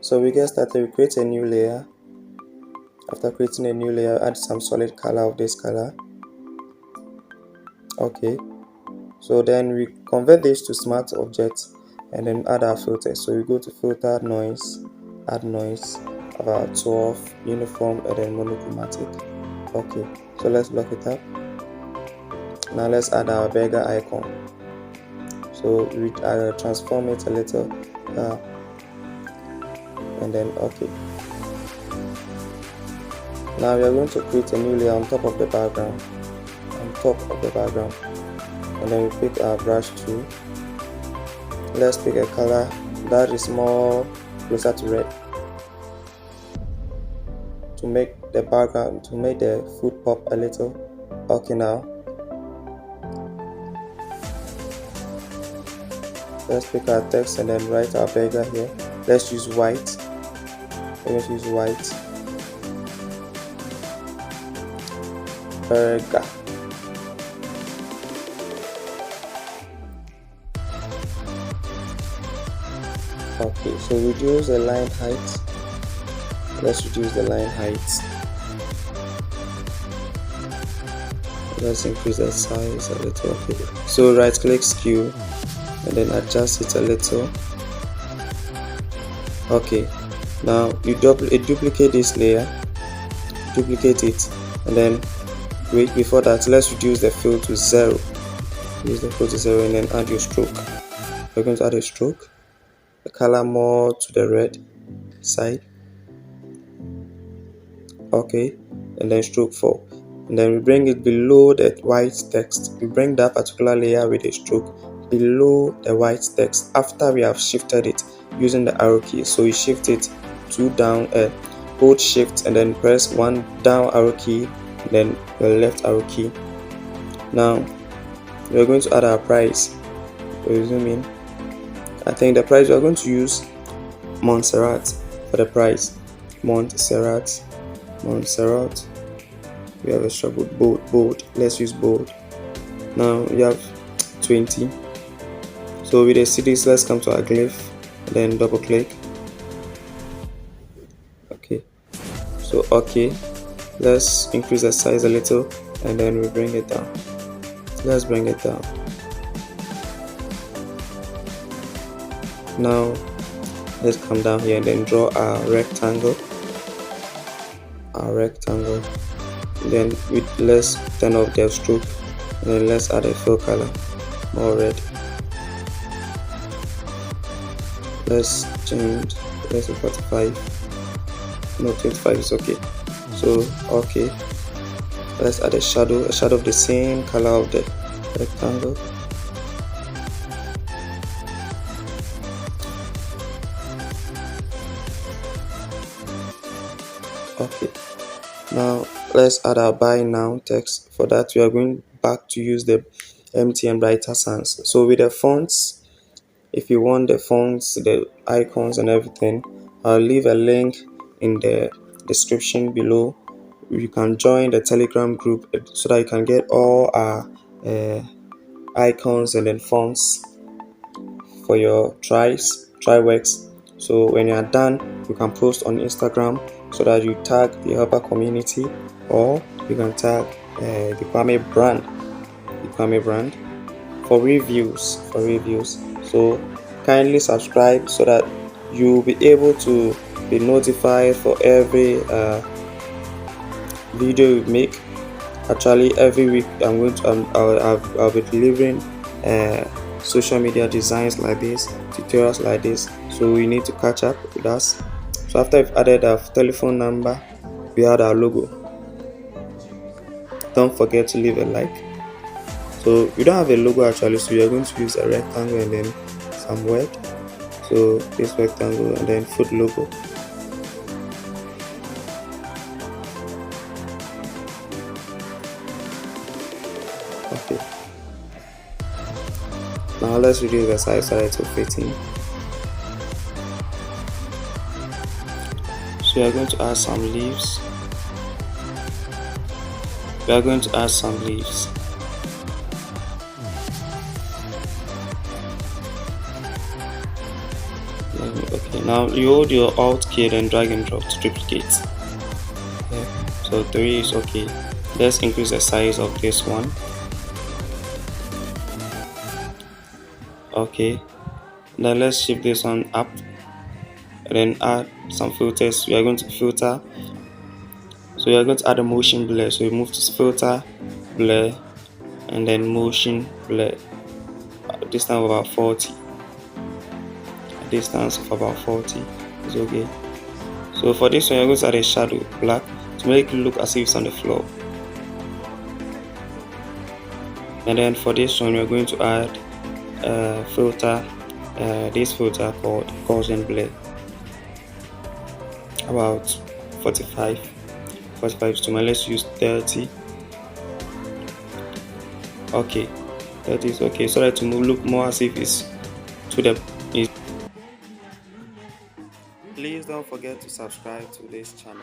So we get started. We create a new layer. After creating a new layer, add some solid color of this color. Okay, so then we convert this to smart objects and then add our filters. So we go to filter, noise, add noise, about 12, uniform, and then monochromatic. Okay, so let's lock it up. Now let's add our burger icon. So we transform it a little, and then okay. Now we are going to create a new layer on top of the background. And then we pick our brush tool. Let's pick a color that is more closer to red to make the background, to make the food pop a little. Okay, now let's pick our text and then write our burger here. Let's use white. Let's use white. Burger. Okay, so reduce the line height. Let's reduce the line height. Let's increase the size a little. Okay, so right click skew and then adjust it a little. Okay, now you duplicate this layer, duplicate it, and then wait, before that let's reduce the fill to 0. Use the fill to 0 and then add your stroke. We're going to add a stroke, the color more to the red side. Okay, and then stroke 4, and then we bring it below the white text. We bring that particular layer with a stroke below the white text after we have shifted it using the arrow key. So you shift it 2 down, hold shift and then press 1 down arrow key, and then your left arrow key. Now we are going to add our price. We zoom in. I think the price we are going to use Montserrat for the price. Montserrat. We have a stroke with bold. Let's use bold. Now we have 20. So with the cities, let's come to our glyph, then double click. Okay, so okay, let's increase the size a little and then we bring it down. Let's bring it down. Now let's come down here and then draw our rectangle. Then let's turn off the stroke and then let's add a fill color, more red. Let's change, let's do 45. No, 25 is okay. So okay, let's add a shadow of the same color of the rectangle. Okay, now let's add our buy now text. For that we are going back to use the empty and brighter sans. So with the fonts, if you want the fonts, the icons and everything, I'll leave a link in the description below. You can join the Telegram group so that you can get all our icons and then fonts for your try works. So when you are done, you can post on Instagram so that you tag the Helper community, or you can tag the Kwame brand for reviews. So kindly subscribe so that you will be able to be notified for every video we make. Actually, every week I'll be delivering social media designs like this, tutorials like this. So you need to catch up with us. So after we've added our telephone number, we add our logo. Don't forget to leave a like. So we don't have a logo actually, so we are going to use a rectangle and then some word. So this rectangle and then food logo. Okay. Now let's reduce the size so that it will fit in. So we are going to add some leaves. Okay. Okay, now you hold your alt key and drag and drop to duplicate. Okay, so 3 is okay. Let's increase the size of this one. Okay, now let's shift this one up and then add some filters. We are going to filter, so we are going to add a motion blur. So we move to filter, blur, and then motion blur. A distance of about 40. A distance of about 40 is okay. So for this one, you're going to add a shadow black to make it look as if it's on the floor. And then for this one, we're going to add filter, this filter called Gaussian blur, about 45 is too much. Let's use 30. Okay, 30 is okay, so that to look more as if it's to the Please don't forget to subscribe to this channel.